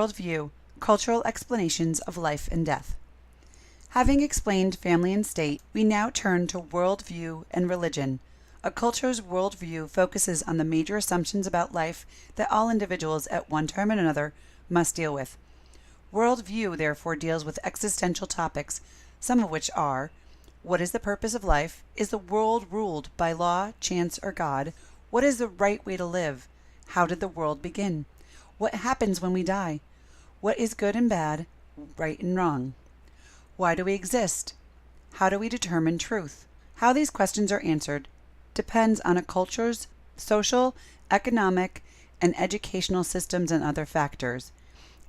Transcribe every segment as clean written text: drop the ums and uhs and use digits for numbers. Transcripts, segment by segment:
Worldview, Cultural Explanations of Life and Death. Having explained family and state, we now turn to worldview and religion. A culture's worldview focuses on the major assumptions about life that all individuals at one time or another must deal with. Worldview, therefore, deals with existential topics, some of which are: what is the purpose of life? Is the world ruled by law, chance, or God? What is the right way to live? How did the world begin? What happens when we die? What is good and bad, right and wrong? Why do we exist? How do we determine truth? How these questions are answered depends on a culture's social, economic, and educational systems and other factors.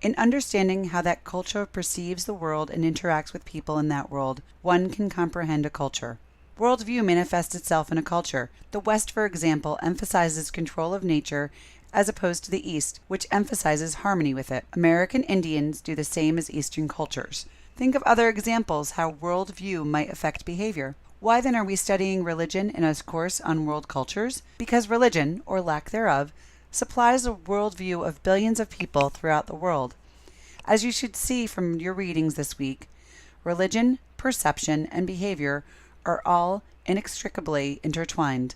In understanding how that culture perceives the world and interacts with people in that world, one can comprehend a culture. Worldview manifests itself in a culture. The West, for example, emphasizes control of nature as opposed to the East, which emphasizes harmony with it. American Indians do the same as Eastern cultures. Think of other examples how worldview might affect behavior. Why then are we studying religion in a course on world cultures? Because religion, or lack thereof, supplies a worldview of billions of people throughout the world. As you should see from your readings this week, religion, perception, and behavior are all inextricably intertwined.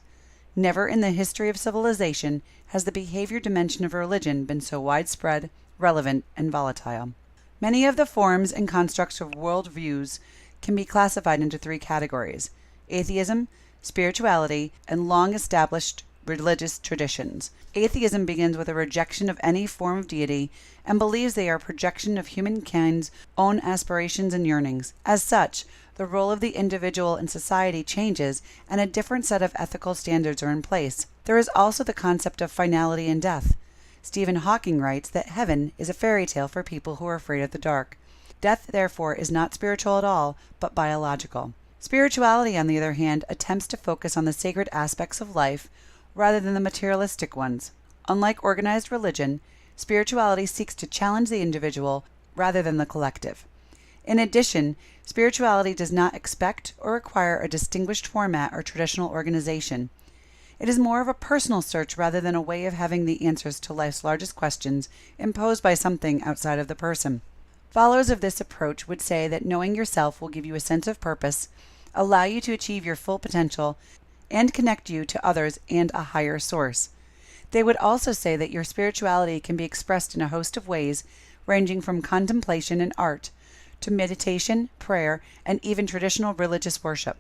Never in the history of civilization has the behavior dimension of religion been so widespread, relevant, and volatile. Many of the forms and constructs of worldviews can be classified into three categories: atheism, spirituality, and long-established religious traditions. Atheism begins with a rejection of any form of deity and believes they are a projection of humankind's own aspirations and yearnings. As such, the role of the individual in society changes and a different set of ethical standards are in place. There is also the concept of finality and death. Stephen Hawking writes that heaven is a fairy tale for people who are afraid of the dark. Death, therefore, is not spiritual at all, but biological. Spirituality, on the other hand, attempts to focus on the sacred aspects of life rather than the materialistic ones. Unlike organized religion, spirituality seeks to challenge the individual rather than the collective. In addition, spirituality does not expect or require a distinguished format or traditional organization. It is more of a personal search rather than a way of having the answers to life's largest questions imposed by something outside of the person. Followers of this approach would say that knowing yourself will give you a sense of purpose, allow you to achieve your full potential, and connect you to others and a higher source. They would also say that your spirituality can be expressed in a host of ways, ranging from contemplation and art to meditation, prayer, and even traditional religious worship.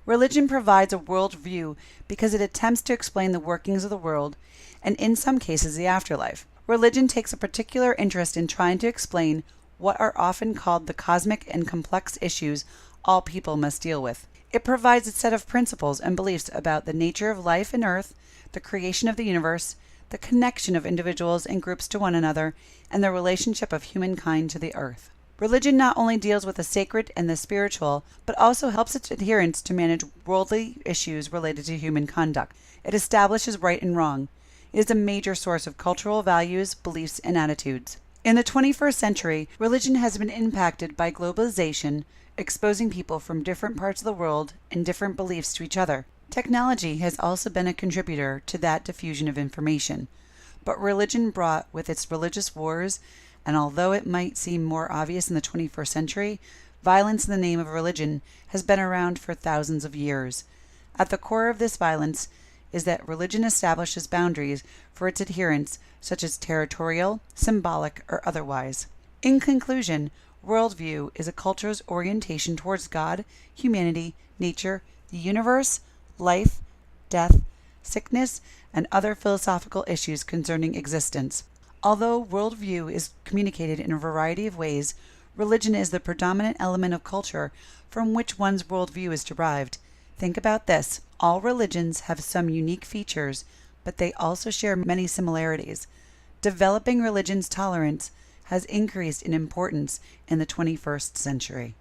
Religion provides a worldview because it attempts to explain the workings of the world and, in some cases, the afterlife. Religion takes a particular interest in trying to explain what are often called the cosmic and complex issues all people must deal with. It provides a set of principles and beliefs about the nature of life and earth, the creation of the universe, the connection of individuals and groups to one another, and the relationship of humankind to the earth. Religion not only deals with the sacred and the spiritual, but also helps its adherents to manage worldly issues related to human conduct. It establishes right and wrong. It is a major source of cultural values, beliefs, and attitudes. In the 21st century, religion has been impacted by globalization, exposing people from different parts of the world and different beliefs to each other. Technology has also been a contributor to that diffusion of information. But religion brought with its religious wars, and although it might seem more obvious in the 21st century, violence in the name of religion has been around for thousands of years. At the core of this violence is that religion establishes boundaries for its adherents, such as territorial, symbolic, or otherwise. In conclusion, worldview is a culture's orientation towards God, humanity, nature, the universe, life, death, sickness, and other philosophical issues concerning existence. Although worldview is communicated in a variety of ways, religion is the predominant element of culture from which one's worldview is derived. Think about this. All religions have some unique features, but they also share many similarities. Developing religion's tolerance has increased in importance in the 21st century.